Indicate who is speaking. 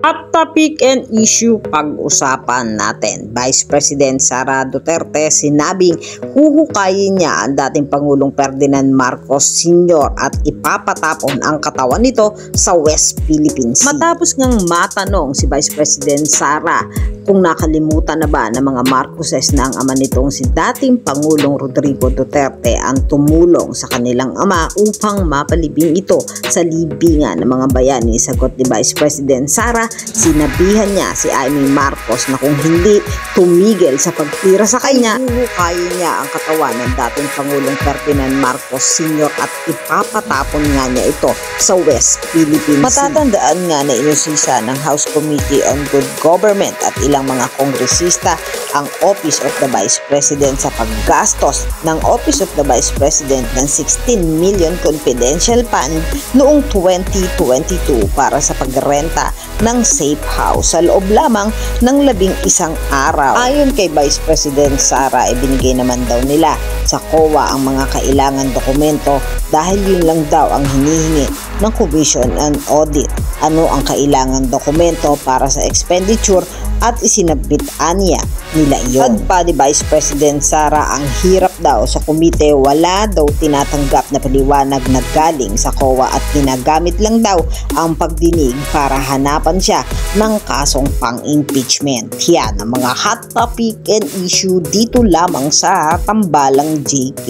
Speaker 1: Hot topic and issue pag-usapan natin. Vice President Sara Duterte sinabing huhukayin niya ang dating Pangulong Ferdinand Marcos Sr. at ipapatapon ang katawan nito sa West Philippine Sea. Matapos ngang matanong si Vice President Sara kung nakalimutan na ba ng mga Marcoses na ang ama nitong si dating Pangulong Rodrigo Duterte ang tumulong sa kanilang ama upang mapalibing ito sa libingan ng mga bayani. Sagot ni Vice President Sara, sinabihan niya si Amy Marcos na kung hindi tumigil sa pagtira sa kanya, huhukayin niya ang katawan ng dating Pangulong Ferdinand Marcos Sr. at ipapatapon nga niya ito sa West Philippine Sea. Matatandaan nga na inusisa ng House Committee on Good Government at ilang mga kongresista ang Office of the Vice President sa paggastos ng Office of the Vice President ng 16 million confidential fund noong 2022 para sa pagrenta ng safe house sa loob lamang ng 11 araw. Ayon kay Vice President Sara, ibinigay naman daw nila sa COA ang mga kailangan dokumento dahil yun lang daw ang hinihingi ng Commission on Audit. Ano ang kailangan dokumento para sa expenditure at isinabit niya nila iyon. Sagpa ni Vice President Sara, ang hirap daw sa komite, wala daw tinatanggap na paliwanag na galing sa COA at ginagamit lang daw ang pagdinig para hanapan siya ng kasong pang-impeachment. Yan ang mga hot topic and issue dito lamang sa Tambalang JK.